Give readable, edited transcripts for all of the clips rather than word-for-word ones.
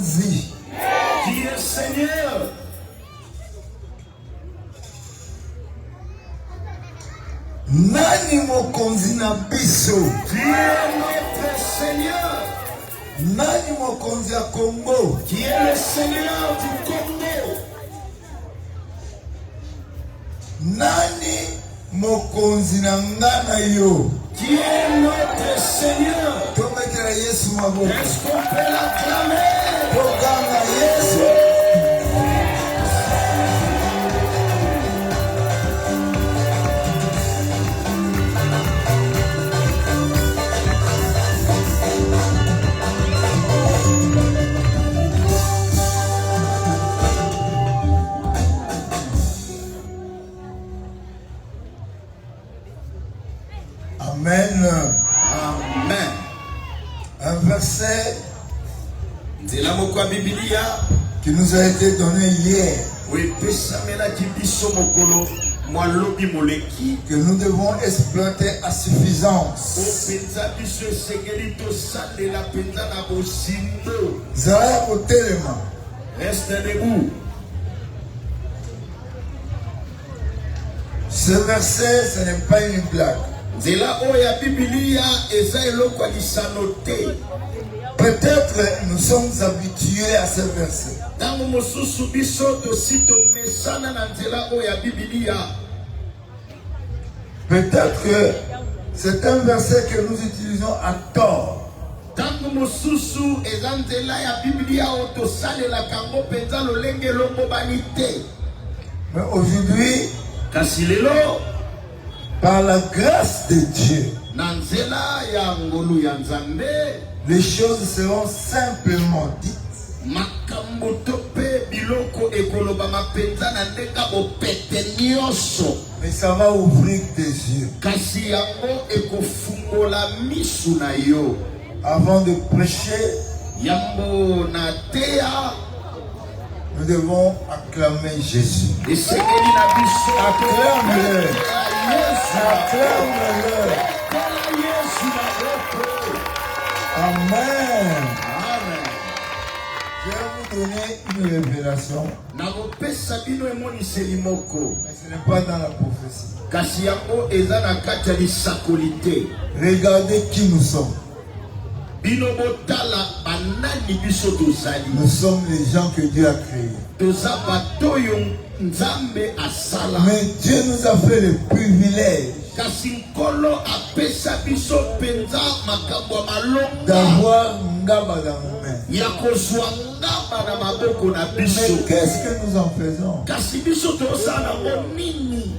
mokonzi? Qui est Seigneur? Nani mokonzi na biso? Qui est notre Seigneur? Nani mokonzi ya Congo? Qui est le Seigneur du Congo? Nani mokonzi na ngana yo? Qui est notre Seigneur? Tomekela Yesu maboko. Est-ce qu'on peut l'acclamer? Tokanga Yesu. Amen. Amen. Un verset Nzela moko Biblia qui nous a été donné hier, oui pesamela kibiso mokolo mwalobi moleki que nous devons exploiter à suffisance. openza biso esengeli tosalela penza na bosimbo. Zaya kotelema. Reste debout. Ce verset, ce n'est pas une blague. Nzela oya Biblia eza eloko lisano te. Peut-être nous sommes habitués à ce verset. Tango mosusu biso tosito mesana na nzela oya Biblia. Peut-être que c'est un verset que nous utilisons à tort. Tango mosusu eza nzela ya Biblia otosalela kango penza lolenge longo banite. Mais aujourd'hui, Kasi lelo par la grâce de Dieu, na nzela ya ngolu ya Nzambe les choses seront simplement dites. makambo to pe biloko ekoloba mapenza na ndeka bopete nyonso. Mais ça va ouvrir tes yeux. Kasi yango ekofungola misu na yo. Avant de prêcher, Yambo na teya nous devons acclamer Jésus. esengeli na biso Acclame-le. Yesu. Acclame-le. Kala Yesu na boko. Amen. Amen. Je vais vous donner une révélation, Nakopesa bino emoniseli moko. mais ce n'est pas dans la prophétie. Kasi yango eza na kati ya lisakoli te. Regardez qui nous sommes. Bino botala banani biso tozali. Nous sommes les gens que Dieu a créés. Toza bato oyo Nzambe asala. Mais Dieu nous a fait le privilège Kasi nkolo apesa biso penza makambo ya malonga d'avoir Ngaba dans nos mains. ya kozwa ngamba na maboko na Mais biso. qu'est-ce que nous en faisons? Kasi biso tozala nango nini?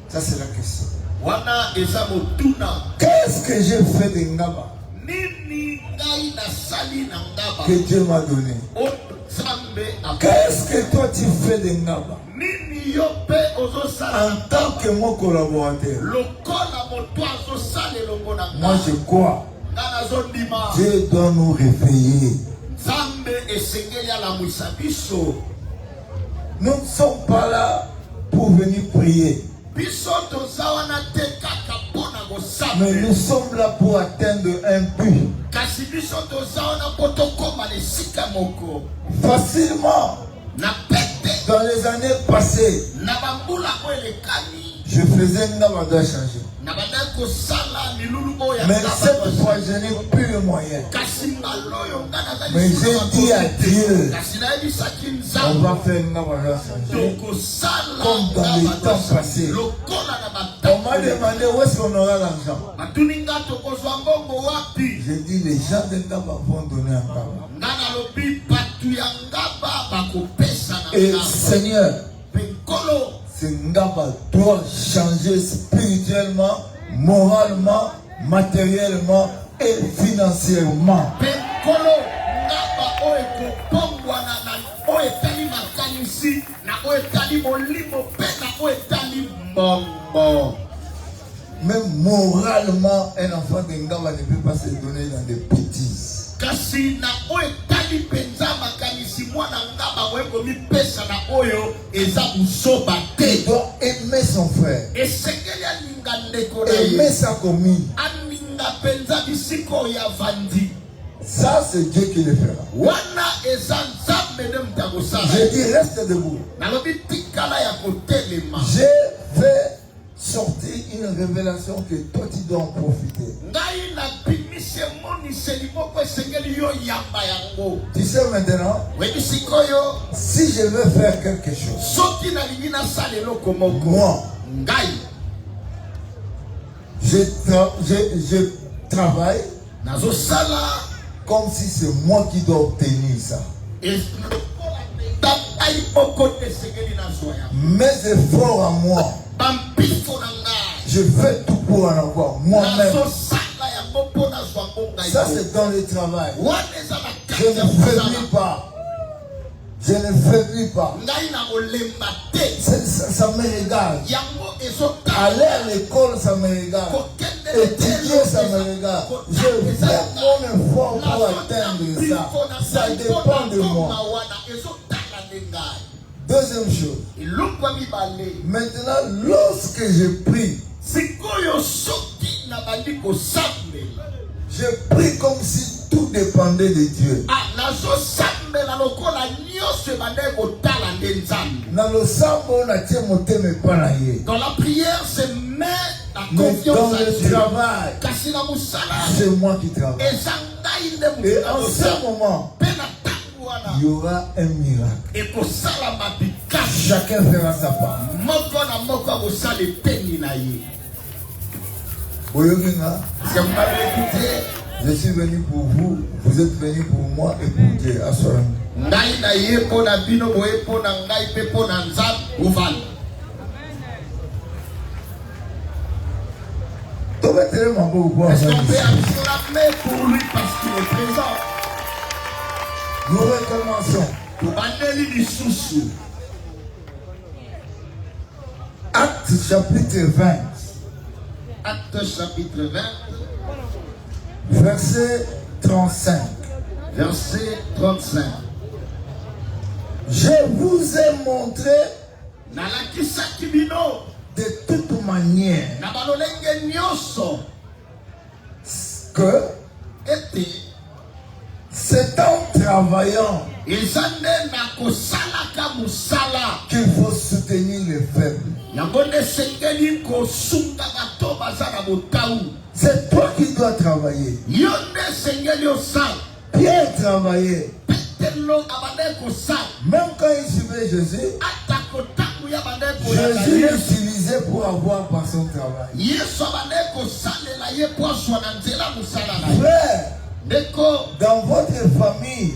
Ça, c'est la question. Wana eza motuna. Qu'est-ce que j'ai fait de Ngaba Nini ngai nasali na ngaba que Dieu m'a donné? oyo Nzambe akopesa. Qu'est-ce que toi tu fais de Ngaba Nini yo pe ozosala en tant que mon collaborateur? lokola moto azosala elongo na Moi, je crois. nga nazondima Dieu doit nous réveiller. Nzambe esengeli alamwisa biso. Nous ne sommes pas là pour venir prier, Biso toza wana te kaka mpona mais nous kosambela. sommes là pour atteindre un but. Kasi biso toza wana mpo tokóma na esika moko. Facilement, Na pete dans les années passées, na bambula oyo elekani je faisais Ngaba doit changer. na bandaki kosala milulu oyo ya Mais ngaba cette toza. fois, je n'ai plus le moyen. Kasi mbala oyo nga naza Mais lisusu na j'ai dit à bakomi te. Dieu, Kasi nayebisaki on Nzambe va faire Ngaba doit changer. tokosala Comme dans les ngaba temps toza. passés. Lokola na On m'a batango demandé où est-ce qu'on aura l'argent. batuni nga tokozwa mbongo wapi. J'ai dit, les gens de Ngaba vont donner à Ngaba. Nga nalobi bato ya ngaba bakopesa na Et ngaba. Seigneur, Mpe nkolo ce Ngaba doit changer spirituellement, moralement, matériellement et financièrement. mpe nkolo ngaba oyo ekopongwana na oyo etali makanisi na oyo etali molimo mpe na oyo etali mbongo. Même moralement, un enfant de Ngaba ne peut pas se donner dans des bêtises. Kasi na oyo etali mpenza makanisi mwana ngaba oyekomipesa na oyo eza buzoba Il te. doit aimer son frère, Esengeli alinga ndeko na aimer ye, sa commune. alinga mpenza bisika oyo avandi. Ça, c'est Dieu qui le fera. Wana ezanzambe de mtagosala. Je dis, reste debout. Nalobi tikala ya kotelema. Je vais sortir une révélation que toi tu dois en profiter. Ngai na bimise moni selimoko esengeli yo yamba yango. Tu sais maintenant, Webi sikoyo. si je veux faire quelque chose, Soki na lingina salelo komoko. moi, Ngai. je travaille Nazo sala. comme si c'est moi qui dois obtenir ça. Mes efforts à moi, je fais tout pour en avoir moi-même. Ça c'est dans le travail. Je ne faiblis pas. Je ne faiblis pas. Ça me regarde. Aller à l'école, ça me regarde. Étudier, ça me regarde. Je fais mon effort pour atteindre ça. Ça dépend de moi. Deuxième chose. Maintenant, lorsque je prie, je prie comme si tout dépendait de Dieu. Dans la prière, c'est mettre la Mais confiance dans à le Dieu. travail, c'est moi qui travaille. Et en ce moment, il y aura un miracle. Chacun fera sa part. Oyoginga, je suis venu pour vous, vous êtes venus pour moi et pour Dieu. Assurez. Est-ce qu'on peut acclamer pour lui parce qu'il est présent? Nous recommençons. Acte chapitre 20. Acte chapitre 20. Verset 35. Verset 35. Je vous ai montré de toute manière que c'est en travaillant qu'il faut soutenir les faibles. C'est toi qui dois travailler. Pierre travaillait. Même quand il suivait Jésus, Jésus l'utilisait pour avoir par son travail. Frère, dans votre famille,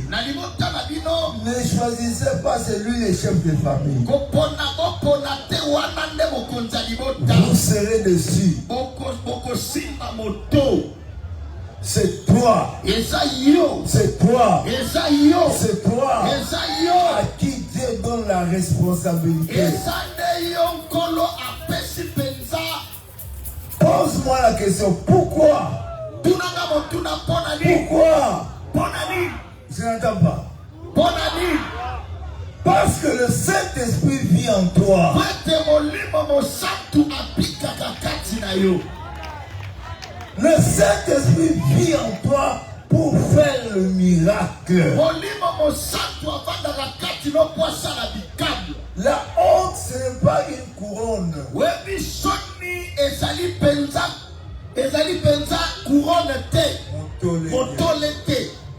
ne choisissez pas celui le chef de famille. Vous serez dessus. C'est toi. C'est toi. C'est toi à qui Dieu donne la responsabilité. Pose-moi la question. Pourquoi? Pourquoi? Je n'entends pas. Parce que le Saint-Esprit vit en toi. Le Saint-Esprit vit en toi pour faire le miracle. La honte, ce n'est pas une couronne.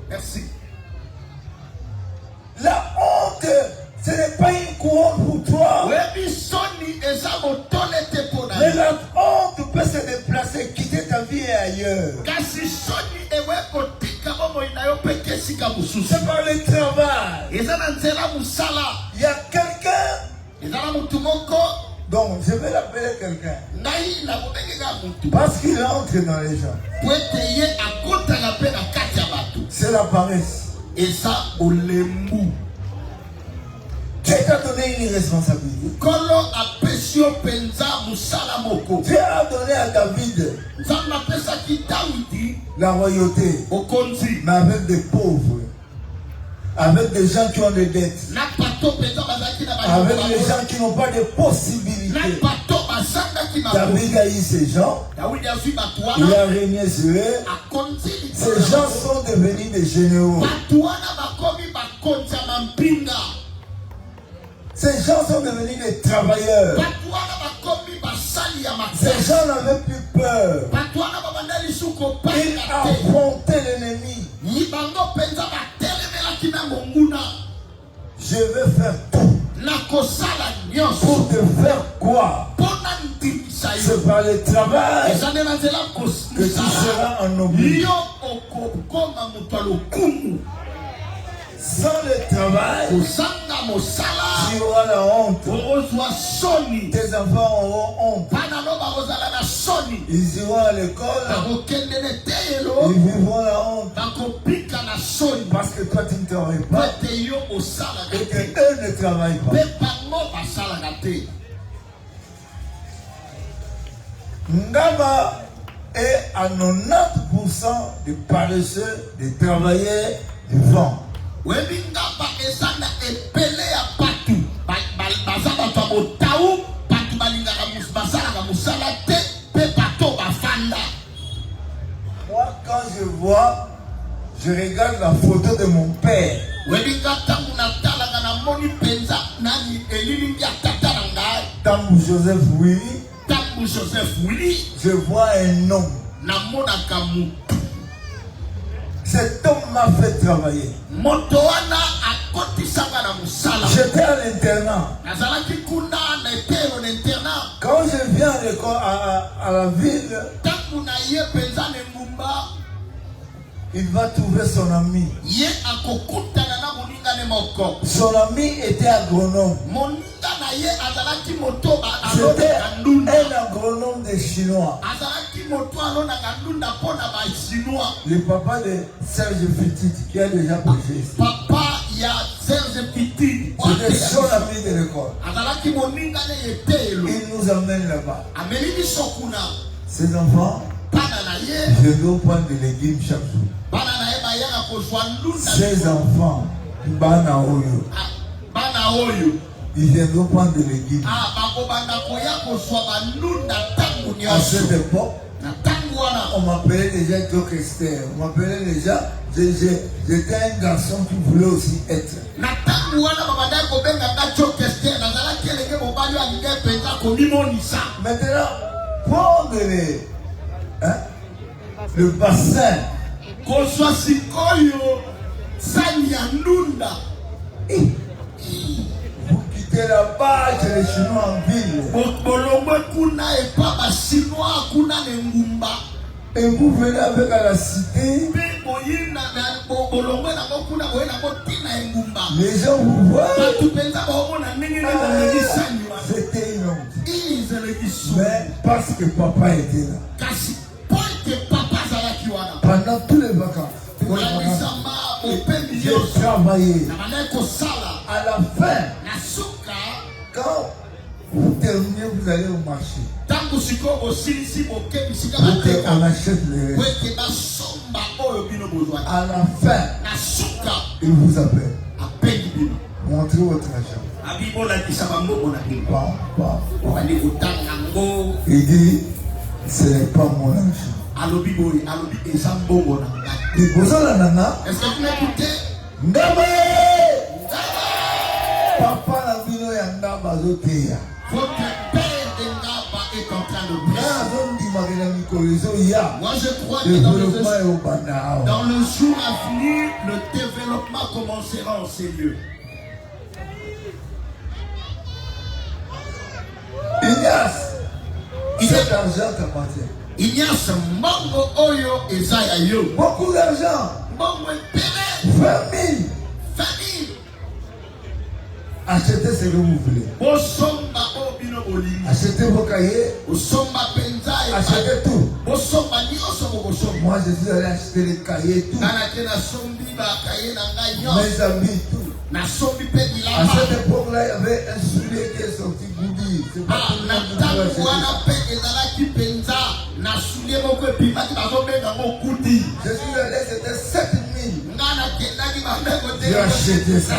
Merci. La honte, ce n'est pas une couronne pour toi. Mais la honte peut se déplacer, quitter ta vie et ailleurs. C'est par le travail. Il y a quelqu'un. Donc, je vais l'appeler quelqu'un. Parce qu'il entre dans les gens. C'est la paresse. Dieu t'a donné une responsabilité. Dieu a donné à David la royauté, mais avec des pauvres, avec des gens qui ont des dettes, avec des gens qui n'ont pas de possibilités. David a eu ces gens, il a régné sur eux, Ces gens sont devenus des généraux. Ces gens sont devenus des travailleurs. Ces gens n'avaient plus peur. Ils affrontaient l'ennemi. Je vais faire tout. Pour te faire quoi? C'est par le travail que tu seras ennobli. Sans le travail, tu auras la honte. Tes enfants auront honte. Ils iront à l'école. Ils vivront la honte. Parce que toi tu ne travailles pas. Et que eux ne travaillent pas. Ngaba est à 90% des paresseux, des travailleurs du vent. Moi, quand je vois, je regarde la photo de mon père. Tambou Joseph Willy, je vois un homme. Cet homme m'a fait travailler. J'étais à l'internat. Quand je viens à la ville, il va trouver son ami. Son ami était agronome. C'était un agronome des Chinois. Le papa de Serge Petit qui a déjà prêché ici. C'était son ami de l'école. Il nous amène là-bas. Ces enfants, je dois prendre des légumes chaque jour. Ces enfants, ils viendront prendre des légumes. À cette époque, on m'appelait déjà Joe Esther. On m'appelait déjà. J'étais un garçon qui voulait aussi être. Maintenant, prendre le bassin. Vous quittez là-bas chez les Chinois en ville. Et vous venez avec à la cité. Les gens vous voient. C'était une honte. Mais parce que papa était là. Pendant tous les vacances. J'ai travaillé. À la fin, quand vous terminez, vous allez au marché. On achète les restes. À la fin, il vous appelle. Montrez votre argent. Il dit, ce n'est pas mon argent. Est-ce que tu m'écoutes? Ndaba! Papa la vino ya Ndaba zoteya. Votre père de Ndaba est en train de prier. Moi je crois que dans le jour à venir, le développement commencera en ces lieux. Ignace, cet argent t'appartient. Ignace, Mongo Oyo et Zayayo. Beaucoup d'argent. 20 000. Achetez ce que vous voulez. Achetez vos cahiers. Achetez tout. Moi je suis allé acheter les cahiers tout. Mes amis tout. À cette époque-là, il y avait un soulier qui est sorti Goudi. C'est pas tout le monde qui pouvait acheter. Je suis allé, c'était 7 000. J'ai acheté ça.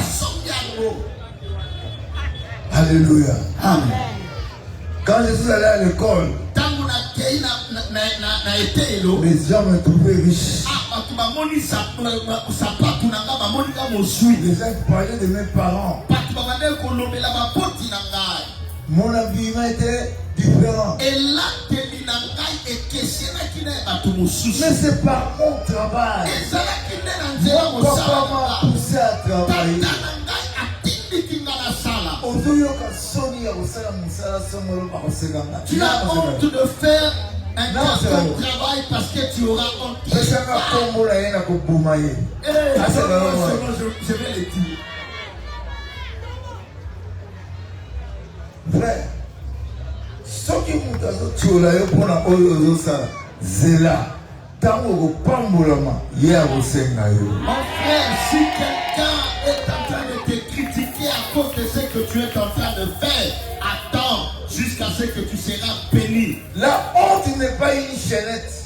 Alléluia. Amen. Quand je suis allé à l'école, Les gens me trouvaient riche. Les gens parlaient de mes parents. Mon habillement était différent. Mais c'est par mon travail. Mon papa m'a poussé à travailler. Tu as honte de faire un travail parce que tu auras honte. Je vais le dire. Frère, ce qui vous a dit, mon frère, si quelqu'un est en train de te critiquer à cause de ce que tu es en train de faire, attends jusqu'à ce que tu seras béni. La honte n'est pas une chaînette.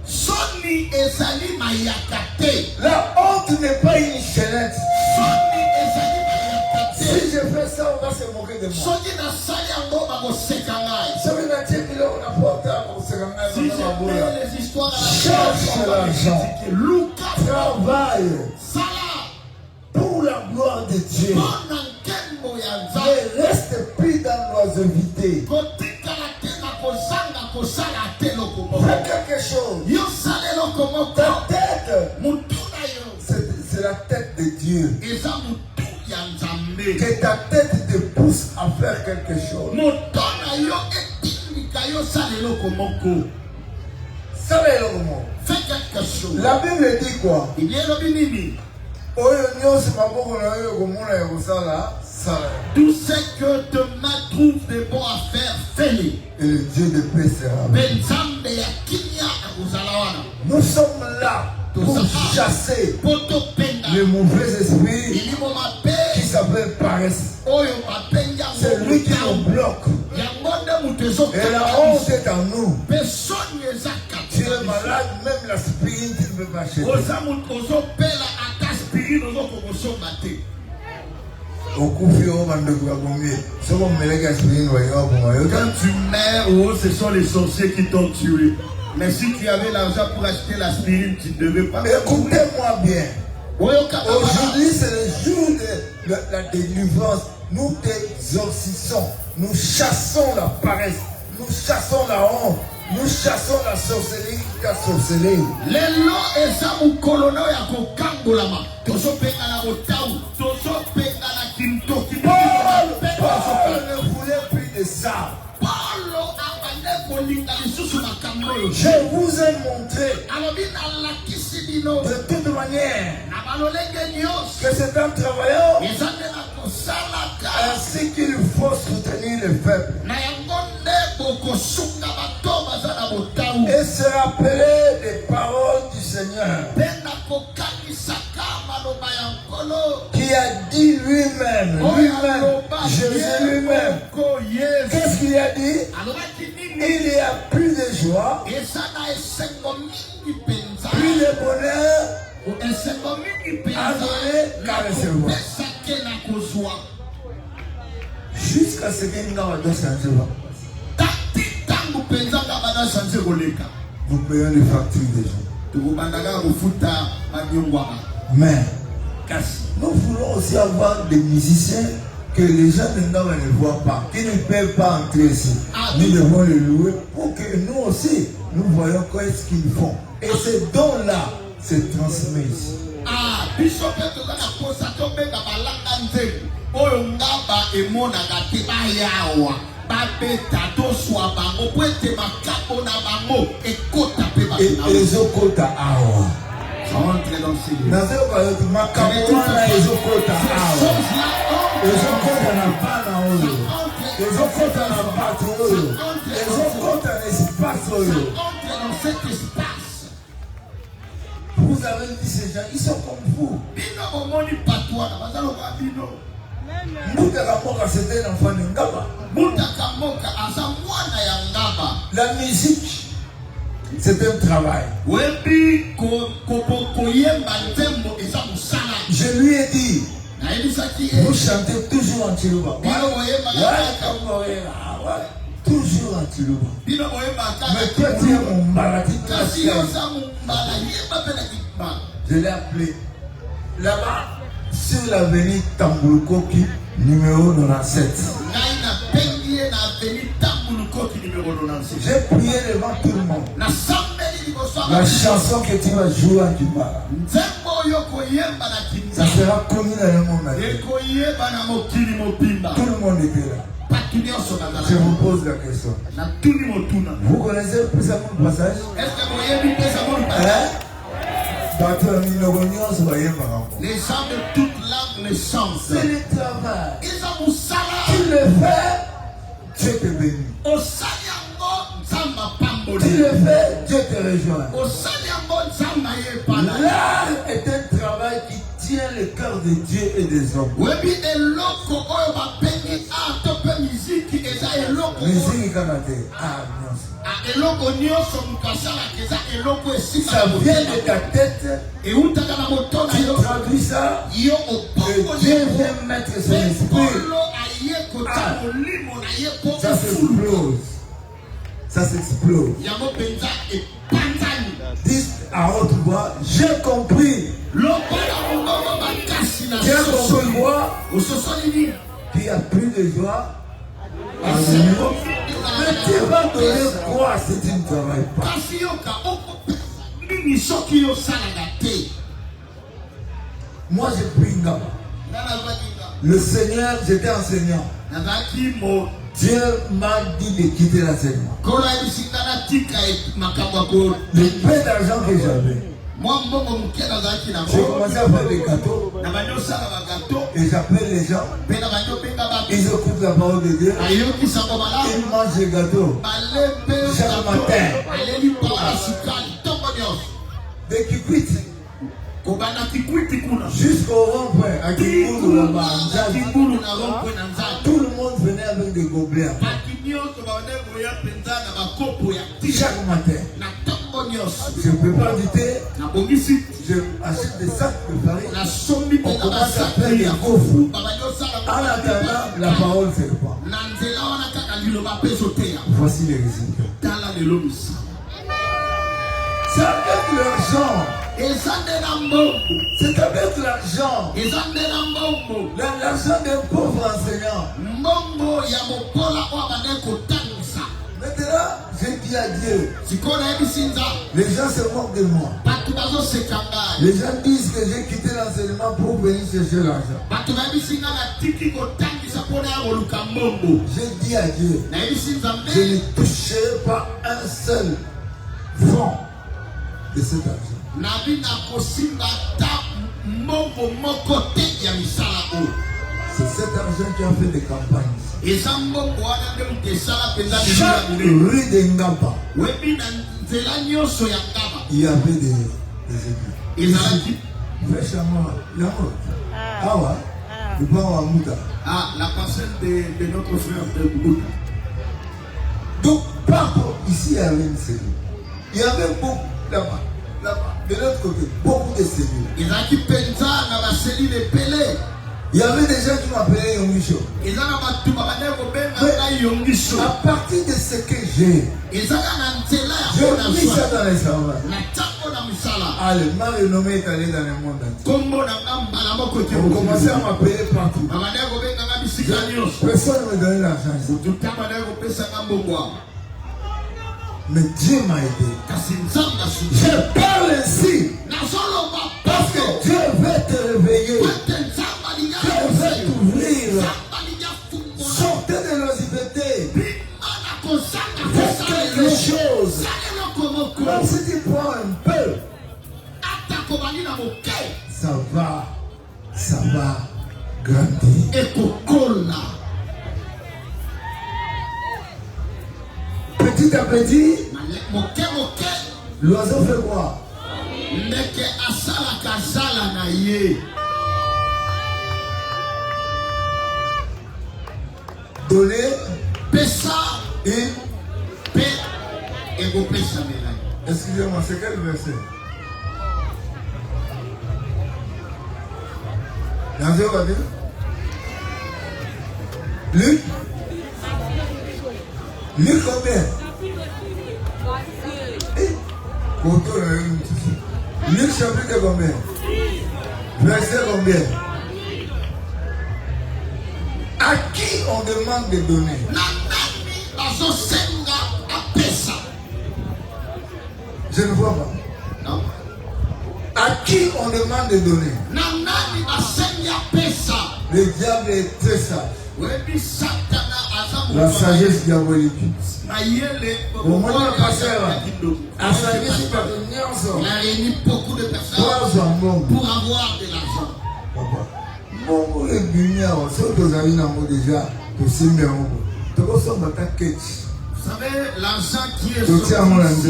Soni ezali mayakate. La honte n'est pas une chaînette. Soni ezali mayakate. Si je fais ça, on va se moquer de moi. Soni na sali yango bakosekangai. Si je mets les histoires à la cherche l'argent. Luka travaille. Sala. Pour la gloire de Dieu. Ne reste plus dans l'oisiveté. Fais quelque chose. Ta tête, c'est la tête de Dieu. Que ta tête te pousse à faire quelque chose. Fais quelque chose. La Bible dit quoi? Tout ce que te main trouve de bon à faire, fais-le. Et le Dieu de paix sera. Nous sommes là pour chasser le mauvais esprit qui s'appelle paresse. C'est lui qui nous bloque. Et la honte est en nous. Tu es malade, même la spirine, tu ne peux pas acheter. Quand tu meurs, ce sont les sorciers qui t'ont tué. Mais si tu avais l'argent pour acheter l'aspirine, tu ne devais pas. Écoutez-moi bien. Aujourd'hui, c'est le jour de la délivrance. Nous t'exorcisons. Nous chassons la paresse. Nous chassons la honte. Nous chassons la sorcellerie qui t'a sorcelé. Lelo esamu kolono ya kokangolama. Tozo penga na otau. Tozo penga na kintoki. Paul ne voulait plus de ça. Je vous ai montré de toute manière que c'est un travailleur ainsi qu'il faut soutenir les faibles et se rappeler des paroles du Seigneur qui a dit lui-même, Jésus lui-même, qu'est-ce qu'il a dit? Il y a plus de joie, plus de bonheur à donner qu'à recevoir. Jusqu'à ce qu'il n'y ait pas de changement. Nous payons les factures des gens. Mais nous voulons aussi avoir des musiciens que les gens ne voient pas, qui ne peuvent pas entrer ici. Nous devons les louer pour que nous aussi, nous voyons qu'est-ce qu'ils font. Et ces dons-là se transmettent ici. Et les autres awa. Rentre dans ces lieux. Vous avez dit ces gens, ils sont comme vous. C'était un enfant de Ngaba. La musique, c'est un travail. Je lui ai dit, vous chantez toujours en Chiluba. Toujours. toujours à Tilouba. Mais toi, tu es mon maladie. Je l'ai appelé là-bas sur l'avenue Tambouloukoki, numéro 97. J'ai prié devant tout le monde. La chanson que tu vas jouer à Kimbala, ça sera connu dans le monde entier. Tout le monde était là. Je vous pose la question. Vous connaissez plus à mon passage? Les gens de toute langue le chantent. C'est le travail. Tu le fais, Dieu te bénit. Tu le fais, Dieu te rejoint. L'art est un travail qui tient le cœur de Dieu et des hommes. Musique canadienne. Ça vient de ta tête. Tu traduis ça. Et Dieu vient mettre son esprit. Ça s'explose. Ça s'explose. Dis à haute voix, j'ai compris. Tu as compris quoi? Qui a plus de joie. Mais tu vas donner quoi si tu ne travailles pas? Moi j'ai pris Ngaba. Le Seigneur, j'étais enseignant. Dieu m'a dit de quitter l'enseignement. Le peu d'argent que j'avais, j'ai commencé à faire des gâteaux. Et j'appelle les gens. Ils écoutent la parole de Dieu. Ils mangent des gâteaux. Chaque matin. Des kikwiti. Jusqu'au rond-point. À Kimbulu, là-bas. Tout le monde venait avec des gobelets. Chaque matin. Je prépare du thé. Je achète des sacs de farine. On commence à faire des gaufres. En attendant, la parole se répand. Voici les résultats. C'est avec l'argent. C'est avec l'argent. L'argent d'un pauvre enseignant. Maintenant, j'ai dit à Dieu. Les gens se moquent de moi. Les gens disent que j'ai quitté l'enseignement pour venir chercher l'argent. J'ai dit à Dieu, je ne toucherai pas un seul franc de cet argent. C'est cet argent qui a fait des campagnes. Chaque rue de Ngaba, il y avait des églises. Fraîchement, la parcelle de notre frère de Bouddha. Donc, partout, ici, il y avait une cellule. Il y avait beaucoup là-bas. Là-bas, de l'autre côté, beaucoup de cellules. Il y avait des gens qui m'appelaient Yongisho. À partir de ce que j'ai mis ça dans les salons. Allez, ma renommée est allée dans le monde entier. On commençait à m'appeler partout. Personne ne me donnait l'argent. Mais Dieu m'a aidé. Je parle ainsi parce que Dieu veut te réveiller. Dieu veut t'ouvrir. Sortez de l'oisiveté. Faites quelque chose. Même si tu prends un peu, ça va grandir. Petit à petit, l'oiseau fait quoi? Donner, excusez-moi, c'est quel verset? Dans va dire Luc Luc combien? Luc chapitre combien? Verset combien? À qui on demande de donner? Je ne vois pas. Non. À qui on demande de donner? Le diable est très sage. La sagesse diabolique. Au moins, le pasteur a sagesse par une nuance. Il a réuni beaucoup de personnes pour avoir de l'argent. Mon est c'est déjà vous savez, l'argent qui est sorti ici,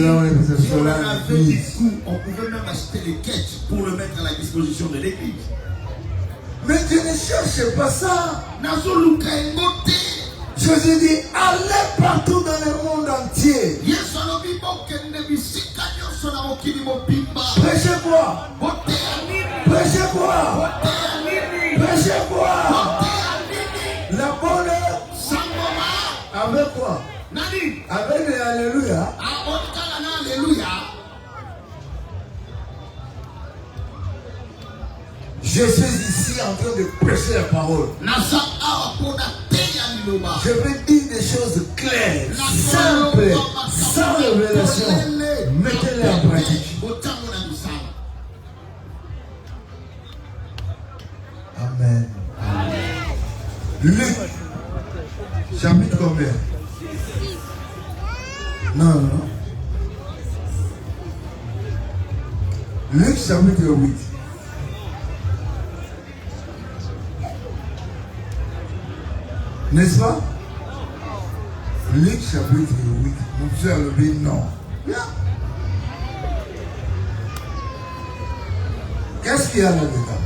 si on avait du coup, on pouvait même acheter les quêtes pour le mettre à la disposition de l'église. Mais tu ne cherches pas ça. Jésus dit, allez partout dans le monde entier. Prêchez quoi? Prêchez quoi? Prêchez quoi? La bonne avec quoi? Avec les Alléluia. Je suis ici en train de prêcher la parole. Je vais dire des choses claires, simples, sans révélation. Mettez-les en pratique. Amen. Luc, chapitre combien? Non. Luc, chapitre 8. N'est-ce pas? Luc chapitre 8. Mon frère le dit non. Bien. Qu'est-ce qu'il y a là-dedans?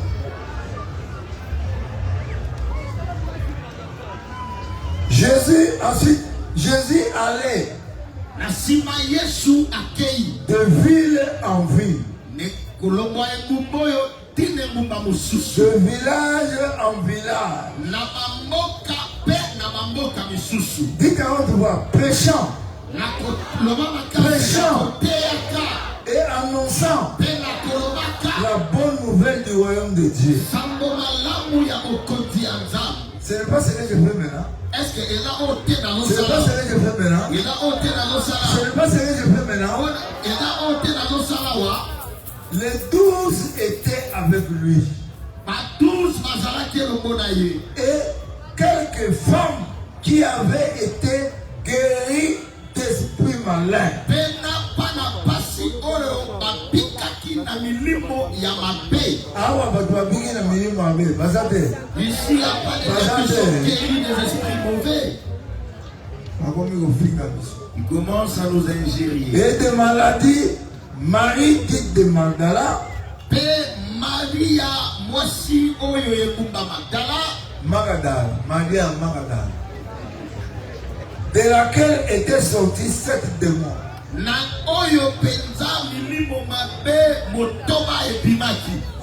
Jésus allait de ville en ville, de village en village. Dites à votre voix, prêchant et annonçant la bonne nouvelle du royaume de Dieu. Ce n'est pas ce que je fais maintenant. Est-ce que ce n'est pas ce que je fais maintenant. Ce n'est pas ce que je fais maintenant. Les 12 étaient avec lui. Et quelques femmes qui avaient été guéries d'esprits malins. Ici, il n'y a pas de gens qui sont guéris des esprits mauvais. Il commence à nous ingérer. Et des maladies, Marie dite de Magdala. Maria, moi si Oyo Yebumba Magdala. Maria Magdala. De laquelle étaient sortis 7 démons.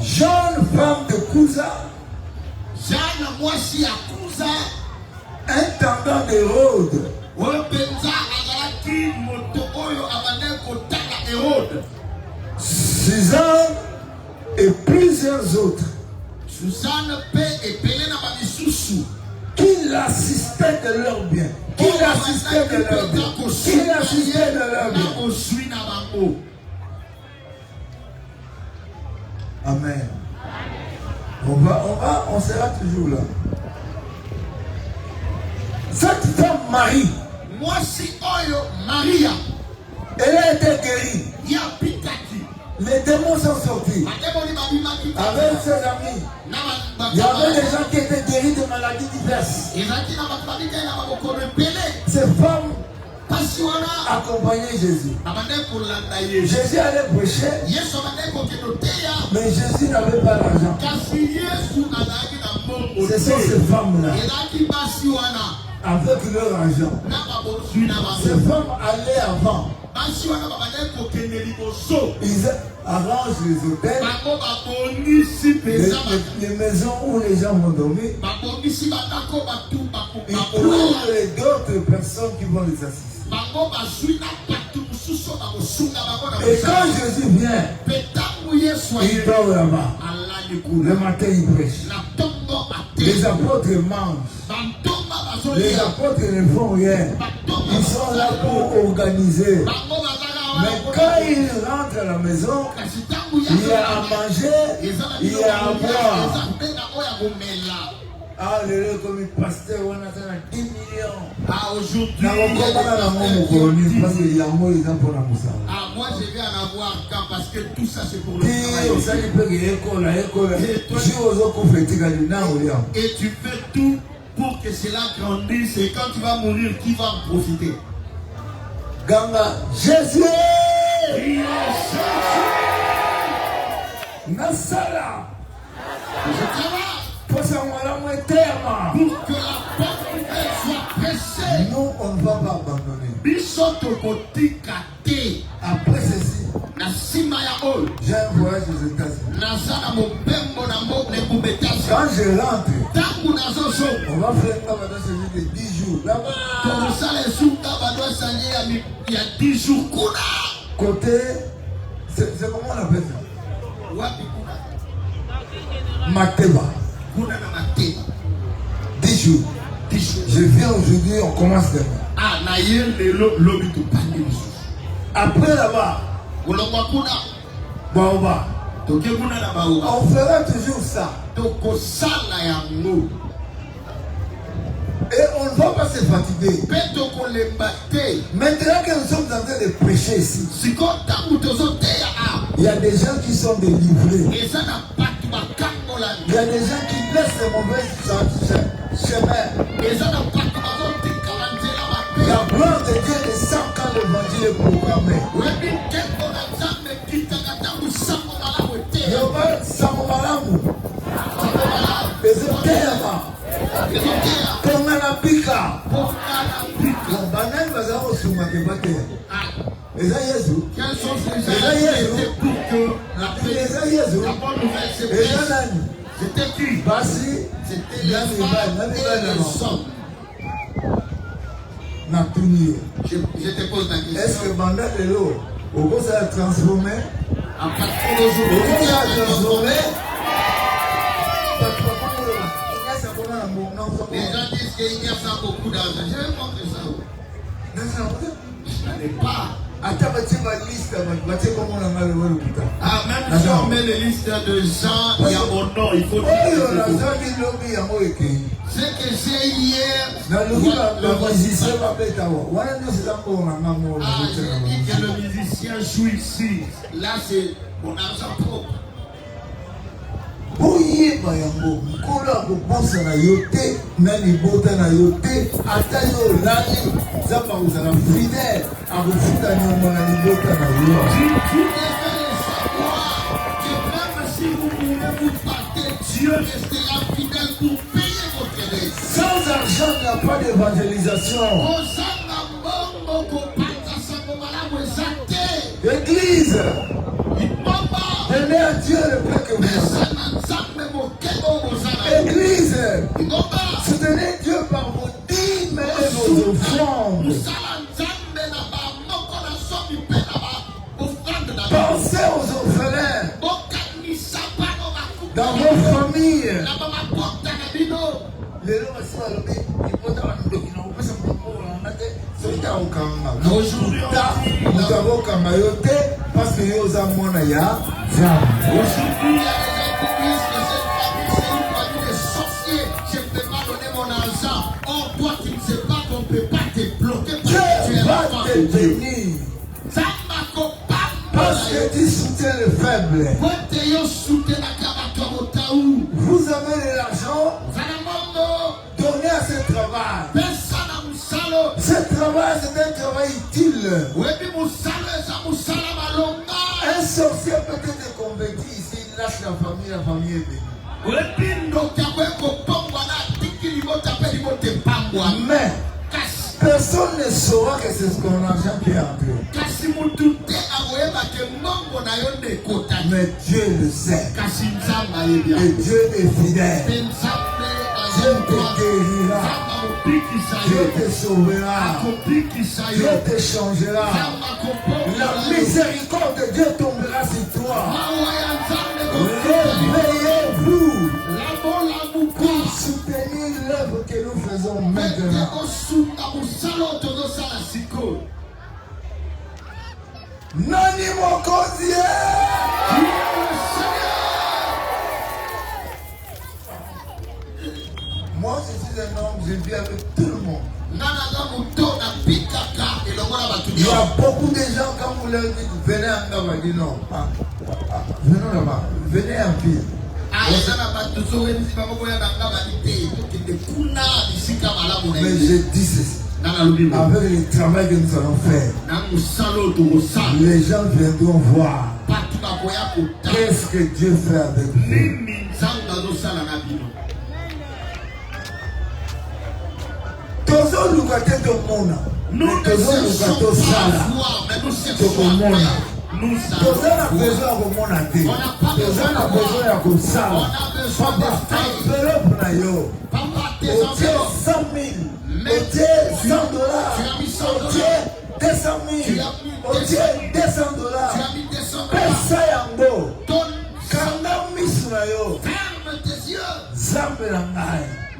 Jeune femme de Kouza. Intendant d'Hérode. 6 ans et plusieurs autres. Qui l'assistaient de leur bien. Qui l'assistaient de leur bien. Qui l'assistaient de leur bien. Amen. On sera toujours là. Cette femme Marie, Maria, elle a été guérie. Les démons sont sortis. Avec ses amis. Il y avait des gens qui étaient guéris de maladies diverses. Ces femmes accompagnaient Jésus. Jésus allait prêcher, mais Jésus n'avait pas l'argent. Ce sont ces femmes-là, avec leur argent. Ces femmes allaient avant. Ils arrangent les hôtels, les maisons où les gens vont dormir. Il trouve d'autres personnes qui vont les assister. Et quand Jésus vient, il dort là-bas. Le matin, il prêche. Les apôtres mangent. Les apôtres ne font rien. Ils sont là pour organiser. Mais quand il rentre à la maison, il y a à manger, il y a à boire. Ah, le comme pasteur, on a 10 millions. Ah, aujourd'hui, moi je vais en avoir quand parce que tout ça c'est pour le travail. Et tu fais tout pour que cela grandisse et quand tu vas mourir, qui va en profiter? Ganga, Jésus! Nasala! Je travaille pour que la bonne nouvelle soit pressée. Nous, on ne va pas abandonner. Après ceci, j'ai un voyage aux États-Unis. Quand je rentre, on va faire un cabanon de 10 jours. Là-bas, il y a 10 jours. Côté, c'est comment on appelle ça? Mateba. 10 jours. Je viens aujourd'hui, on commence demain. Après là-bas, Baoba, on fera toujours ça. Et on ne va pas se fatiguer. Maintenant que nous sommes en train de prêcher ici, il y a des gens qui sont délivrés. Il y a des gens qui laissent les mauvais chemins. La gloire de Dieu descend quand l'évangile est programmé. Quels sont ces gens pour que la bonne nouvelle se presse? C'était qui? C'était les femmes et les hommes. Je te pose la question. Est-ce que Banda de l'eau, au bout ça a transformé? À partir d'aujourd'hui, ça a transformé. Les gens disent qu'il y a ça beaucoup d'argent. Je vais montrer ça. Je n'ai pas. Même si on met les listes de gens, il y a mon nom, il faut dire. Ce que j'ai hier, j'ai dit que le musicien joue ici. Là, c'est mon argent propre. Boyeba yango mukolo akobosa na yo te na libota na yo te ata yo olali nzambe akozala fidèle akofuta nyongo na libota na yo. Dieu restera fidèle pour payer votre dette. Sans argent, il n'y a pas d'évangélisation. L'église, donnez à Dieu le peu que vous avez. Église, soutenez Dieu par vos dîmes et vos offrandes. Pensez aux orphelins dans vos familles. Aujourd'hui, parce que nous avons aujourd'hui, il y a des sorciers. Je ne peux pas donner mon argent. Or, toi, tu ne sais pas qu'on ne peut pas te bloquer parce que tu es l'enfant de Dieu. Parce que tu soutiens le faible. Vous avez de l'argent. Donnez à ce travail. Ce travail, c'est un travail utile. Un sorcier peut être converti ici, il lâche la famille est bénie. Mais personne ne saura que c'est son argent qui est entré. Mais Dieu le sait. Et Dieu est fidèle. Dieu te guérira. Dieu te sauvera. Dieu te changera. La miséricorde de Dieu tombera sur toi. Réveillez-vous pour soutenir l'œuvre que nous faisons maintenant. Nani Mokozie. Moi, je suis un homme, je vis avec tout le monde. Il y a beaucoup de gens, quand vous leur dites, venez en Gaba, ils disent non. Venez là-bas, venez en ville. Mais je dis ceci. Avec le travail que nous allons faire, les gens viendront voir qu'est-ce que Dieu fait avec vous.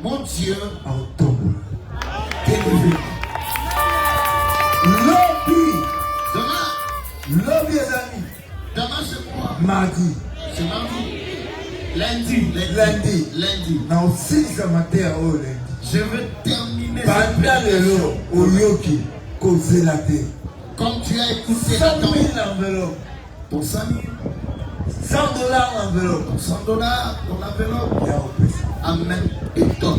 Nous mon Dieu, Lobby, les amis. Demain c'est quoi? Mardi. C'est mardi. Lundi. Non, si ça m'a dit au lundi. Je veux terminer. Pendant le lot, au Yoki, causer la terre. Comme tu as écouté 100 000 enveloppes. Pour 100 000. $100 enveloppe. $100 dans l'enveloppe. Amen. Et toi.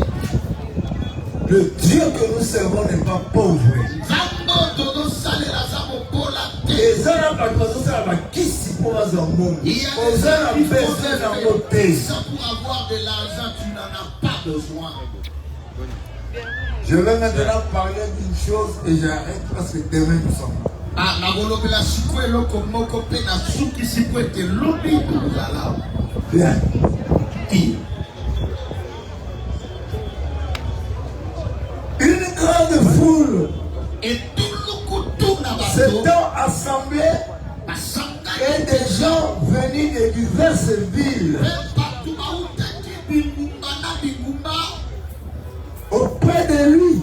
Le Dieu que nous servons n'est pas pauvre. Et ça n'a pas besoin qui s'y pose en monde. Pour avoir de l'argent, tu n'en as pas besoin. Je vais maintenant parler d'une chose et j'arrête parce que demain nous sommes là. Bien. Une grande foule s'étant assemblée et des gens venus de diverses villes auprès de lui.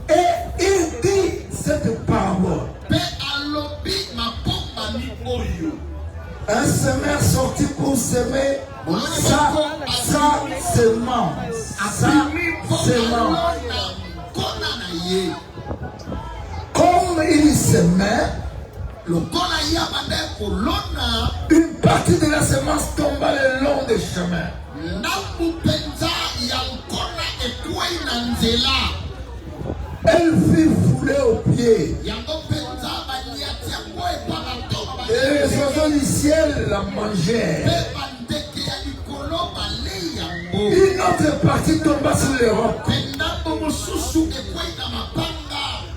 Et il dit cette parole. Un semeur sorti pour semer sa semence. Comme il semait, une partie de la semence tomba le long des chemins. Elle fut foulée aux pieds. Et les oiseaux du ciel la mangeaient. Une autre partie tomba sur les rocs.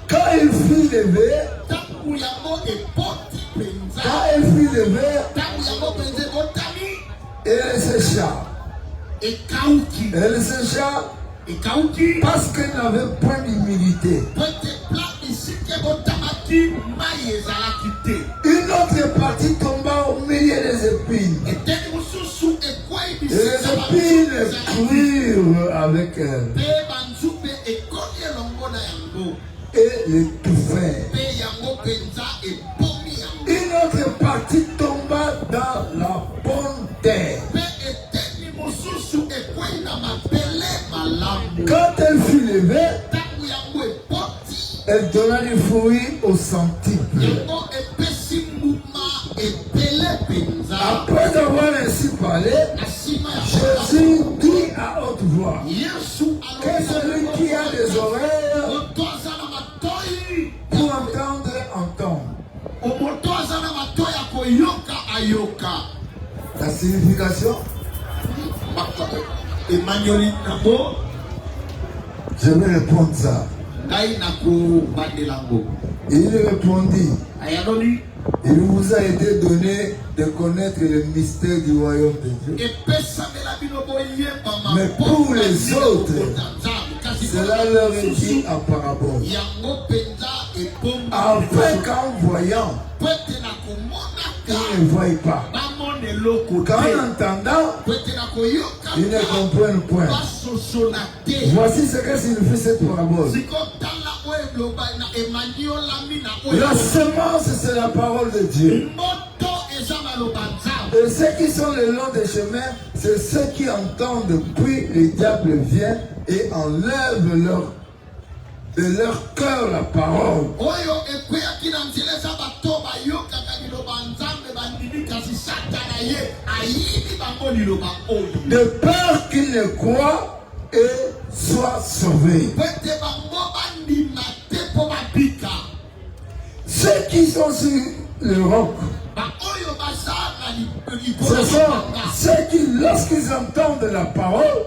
Quand il fut levé, elle sécha. Elle sécha parce qu'elle n'avait point d'humilité. Une autre partie tomba au milieu des épines. Et les épines crurent avec elle et l'étouffèrent. Une autre partie tomba dans la bonne terre. Quand elle fut levée, elle donna du fruit au centuple. Après avoir ainsi parlé, Jésus dit à haute voix que celui qui a des oreilles pour entendre, entende. La signification, je vais répondre ça. Il répondit, Il vous a été donné de connaître le mystère du royaume de Dieu. Mais pour les autres, cela leur est dit en parabole. Afin qu'en voyant, ils ne voient pas. Qu'en entendant, ils ne comprennent point. Voici ce que signifie cette parabole. La semence, c'est la parole de Dieu. Et ceux qui sont le long des chemins, c'est ceux qui entendent, puis le diable vient et enlève de leur cœur la parole. De peur qu'ils ne croient et soient sauvés. Ceux qui sont sur le roc, ce sont ceux qui, lorsqu'ils entendent la parole,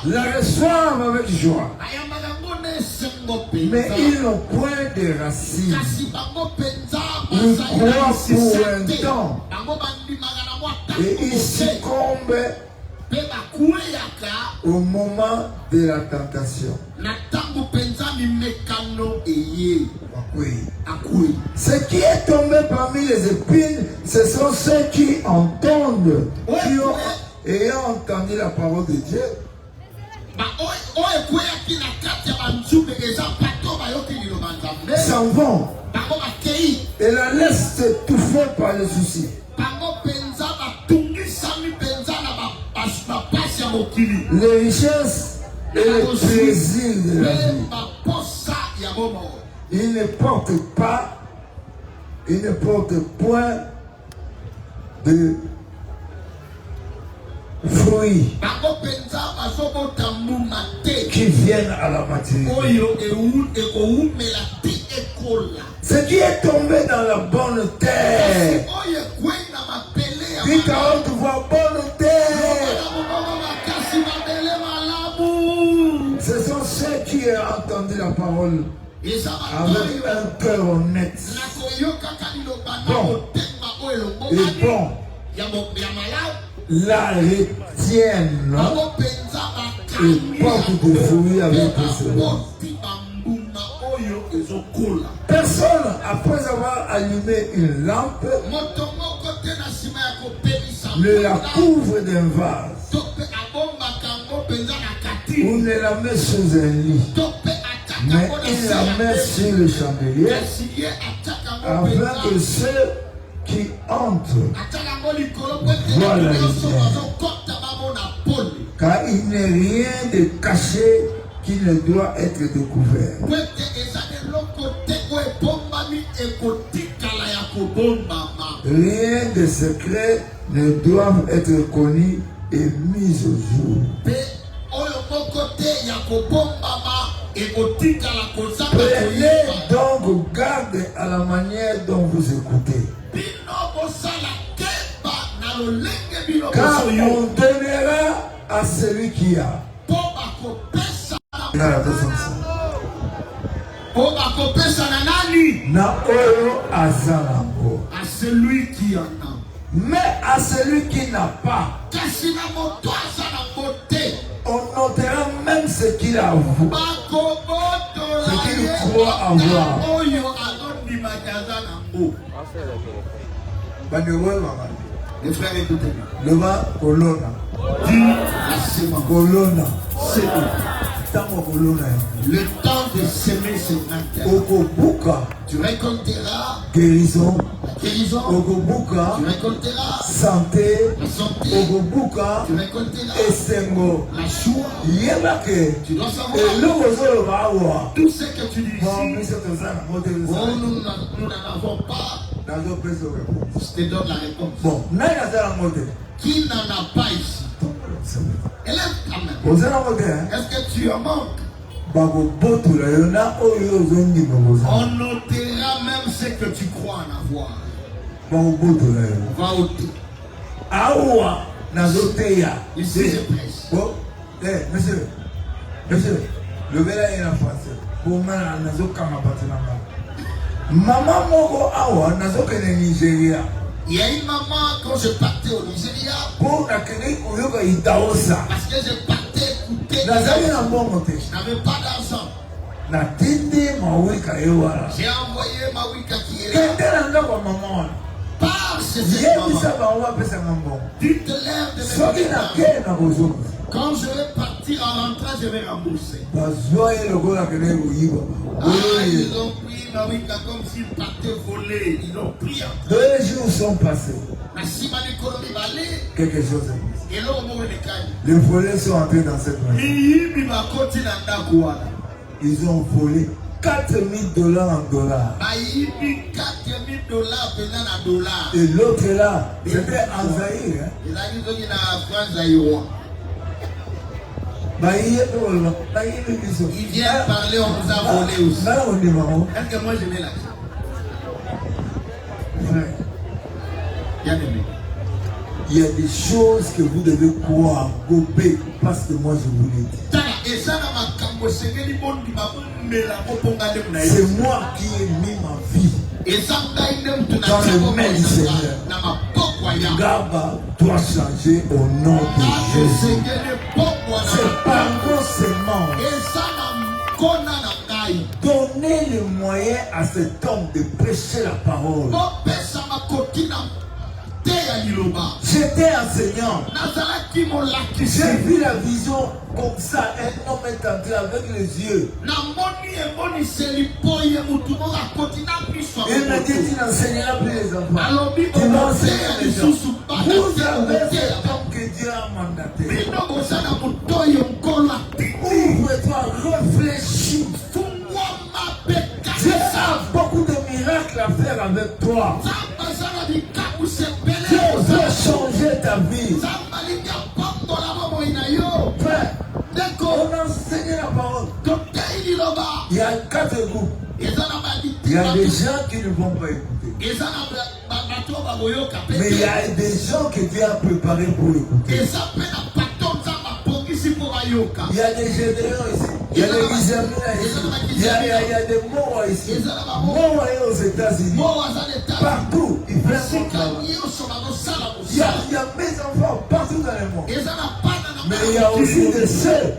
la reçoivent avec joie. Mais ils n'ont point de racines. Ils croient pour un temps. Et ils succombent au moment de la tentation. Ce qui est tombé parmi les épines, ce sont ceux qui entendent, qui ont, ayant entendu la parole de Dieu, s'en vont et la laissent étouffer par les soucis. Les richesses et les plaisirs de la vie. Ils ne portent pas, ils ne portent point de fruits qui viennent à la maturité. Ce qui est tombé dans la bonne terre, qui carotte voit bonne terre, ce sont ceux qui ont entendu la parole avec un cœur honnête. Bon. Et bon. La retiennent et portent des fruits avec excellence. Personne, après avoir allumé une lampe, ne la couvre d'un vase ou ne la met sous un lit, mais il la met sur le chandelier afin que ceux qui entrent voient la lumière. Car il n'est rien de caché qui ne doit être découvert. Rien de secret ne doit être connu et mis au jour. Prenez donc garde à la manière dont vous écoutez. Car on donnera à celui qui a. À celui qui en a. Mais à celui qui n'a pas, on notera même ce qu'il a, ce qu'il croit avoir. Les frères, écoutez. Le bas, colonna. Colonna. Le temps de s'aimer, c'est maintenant. Tu récolteras guérison. La guérison. Tu récolteras santé. La santé. Tu récolteras Esengo. la joie. Tu dois savoir. Tout ce que tu dis ici. Nous n'en avons pas. Je te donne la réponse. Bon, qui n'en a pas ici? Élève quand même. Est-ce que tu en manques? On notera même ce que tu crois en avoir. Va ôter. Ici, je presse. Bon, monsieur, le verre est en français. Pour moi, Maman moko awa nazoke na Nigeria. Il y a une maman quand je partais au Nigeria. Pour la Kenya oyoka itaosa. Parce que je partais écouter. Je n'avais pas d'argent. J'ai envoyé ma wika qui est là. Par ces mamans. Dites-leur de me. Quand je vais partir en rentrant, je vais rembourser. Ils ont pris ma wika comme s'ils partaient voler. Ils l'ont pris. 2 jours sont passés. Quelque chose est passé. Les volets sont entrés dans cette maison. Ils ont volé $4,000 en dollars. Et l'autre là, c'était en Zaïre. Il vient parler, on nous a volé aussi. Est-ce que moi je mets l'argent? Bien aimé. Il y a des choses que vous devez croire, gober, parce que moi je vous l'ai dit. C'est moi qui ai mis ma vie dans le mains du Seigneur. Gaba doit changer au nom de Jésus. C'est par vos semences. Donnez le moyen à cet homme de prêcher la parole. J'étais enseignant. J'ai vu la vision comme ça. Un homme est entré avec les yeux. Il m'a dit tu n'enseigneras plus les enfants. Tu vas enseigner les gens. Vous avez cet homme que Dieu a mandaté. Ouvre-toi, réfléchis. Dieu a beaucoup de miracles à faire avec toi. Dieu veut changer ta vie. Frère, on enseigne la parole. Il y a 4 groupes. Il y a des gens qui ne vont pas écouter. Mais il y a des gens que Dieu a préparés pour écouter. Il y a des générations ici. Il y a des Israéliens ici. Il y a des morts ici. Morts aux États-Unis. Partout. Il y a mes enfants partout dans le monde. Mais il y a aussi des ceux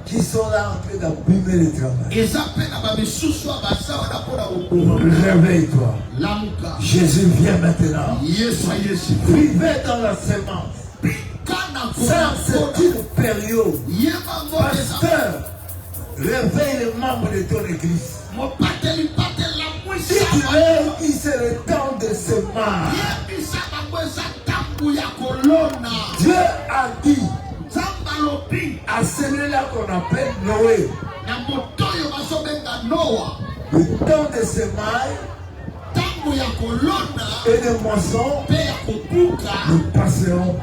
qui sont là en train d'abîmer le travail. Réveille-toi. Jésus vient maintenant. Vivez dans la sémence. Ça, c'est une période. Pasteur, réveille les membres de ton église. Si tu veux, c'est le temps de sémence. Dieu a dit à celui-là qu'on appelle Noé, le temps de sémailles et de moissons, nous passerons.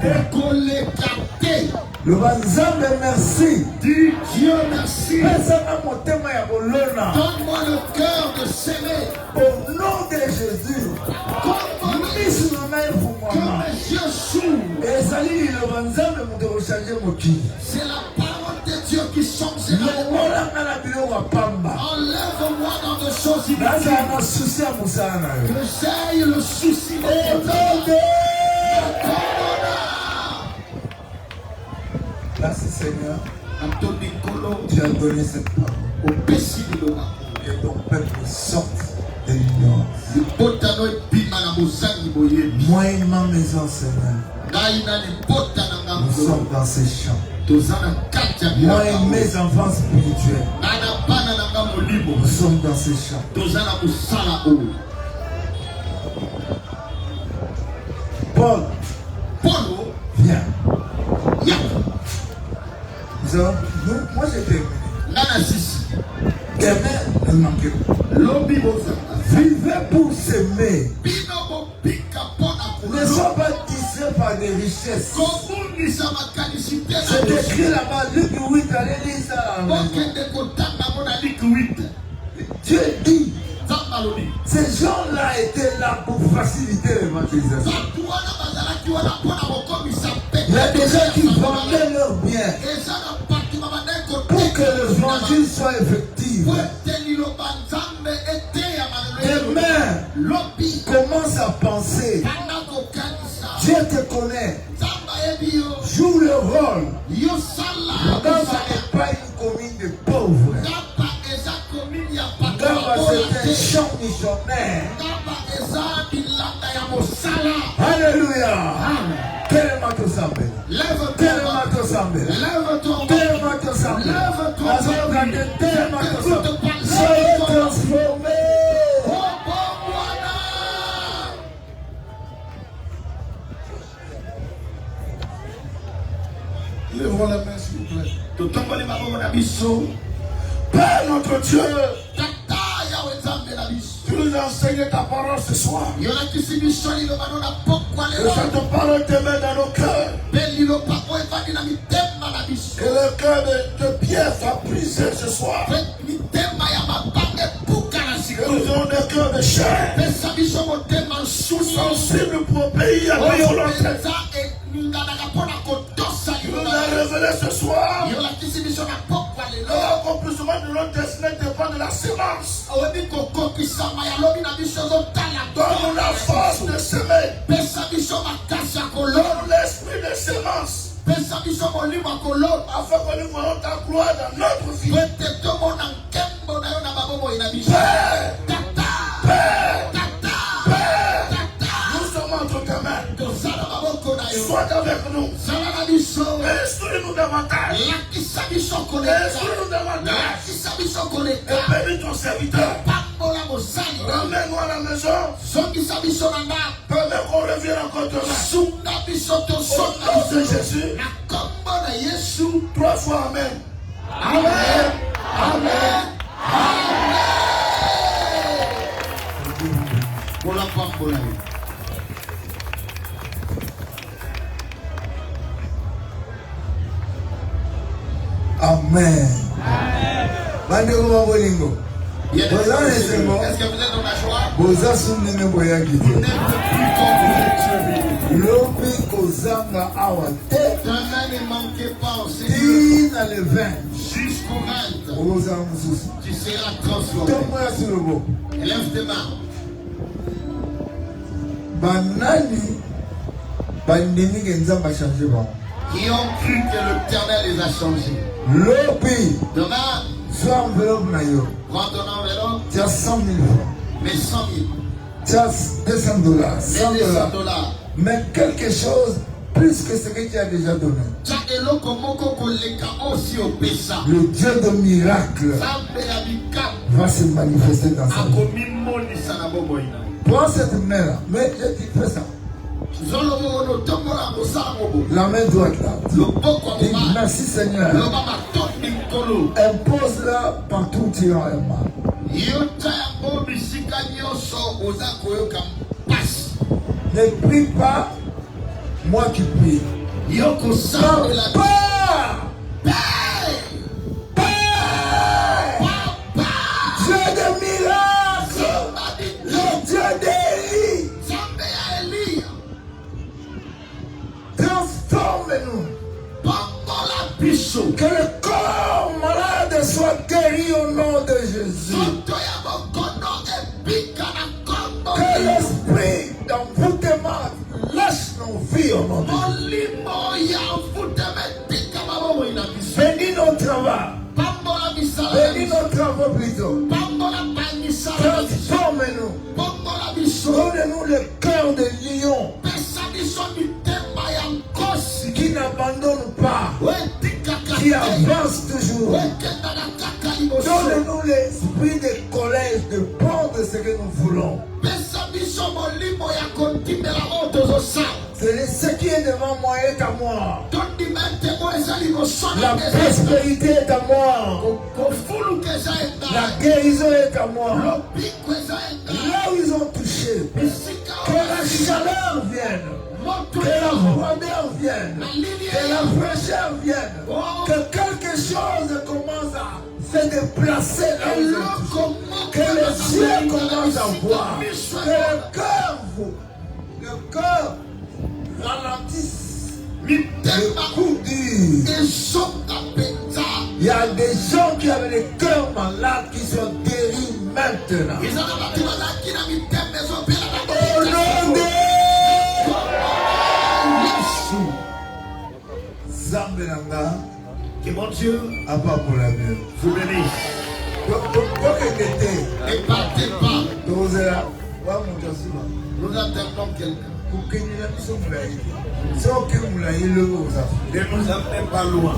Le Banzambe, merci. Dis Dieu merci. Donne-moi le cœur de s'aimer. Au nom de Jésus. Que mes yeux s'ouvrent. C'est la parole de Dieu qui change la vie. Enlève-moi dans des choses inutiles. Que j'aille le souci de merci Seigneur. Tu as donné cette parole. Que ton peuple sorte de l'ignorance. Moi et ma maison, Seigneur, nous sommes dans ces champs. Moi et mes enfants spirituels, nous sommes dans ces champs. Paul, viens. Moi j'ai terminé. Ne manquez pas. Vivez pour s'aimer. Ne sois pas distraits par des richesses. C'est écrit là-bas, Luc 8, allez lire ça. Dieu dit, ces gens-là étaient là pour faciliter l'évangélisation. Il y a des gens qui vendaient leurs biens pour que l'évangile soit effectif. Et même te connaît. Joue le rôle. Gamba n'est pas une commune de pauvres. Gamba c'est un champ missionnaire. Alléluia. Tellement te semble. Tellement te semble. Tellement te semble. Tellement te semble. Soyez transformés. Lève la main s'il vous plaît. Père notre Dieu, tu nous as enseigné ta parole ce soir. Que cette parole te met dans nos cœurs. Que le cœur de pierre soit brisé ce soir. Que nous avons des cœurs de chair. Sensibles pour obéir à ta volonté. Tu nous as révélé ce soir. L'accomplissement de notre destin dépend de la sémence. Donne-nous la force de semer. Donne-nous l'esprit de sémence. Afin que nous voyons ta gloire dans notre vie. Père, Père, Père, nous sommes entre tes mains. Sois avec nous. Instruis-nous davantage. Instruis-nous davantage. Et bénis ton serviteur. Ramène-nous à la maison. Permets qu'on revienne encore demain. Au nom de Jésus. 3 fois Amen. Amen. Amen. Amen. Amen. Bandeko mabolingo. Est-ce que vous êtes dans la joie? Vous n'êtes plus comme demain ne manquez pas au Seigneur. Jusqu'au 20. Tu seras transformé. Lève tes mains. Qui ont cru que l'Éternel les a changés. Demain, prends ton enveloppe. Tu as 100 000 francs. Mais 100 000. Tu as $200. $100. Mais quelque chose plus que ce que tu as déjà donné. Le Dieu de miracle va se manifester dans sa vie. Prends cette main-là. Mais je dis, fais ça. La main droite là. Merci Seigneur. Impose-la partout où tu iras un mal. Ne prie pas, moi qui prie. Dieu de miracles, le Dieu d'Élie. Transforme-nous. Que le corps malade soit guéri au nom de Jésus. Que l'esprit d'envoûtement lâche nos vies au nom de Jésus. Bénis nos travaux. Bénis nos travaux plutôt. Transforme-nous. Donne-nous le cœur de lion qui n'abandonne pas, qui avance toujours. Donne-nous l'esprit de colère, de prendre ce que nous voulons. Ce qui est devant moi est à moi. La prospérité est à moi. La guérison est à moi. Là où ils ont touché, que la chaleur vienne. Que la froideur vienne, que la fraîcheur vienne, que quelque chose commence à se déplacer là où ils ont touché. Que les yeux commencent à voir, que le cœur ralentisse, le coup dur. Il y a des gens qui avaient les cœurs malades qui sont guéris maintenant. Au nom de Que mon Dieu vous bénisse. Et partez pas. Nous attendons quelqu'un. Ne nous amenez pas loin.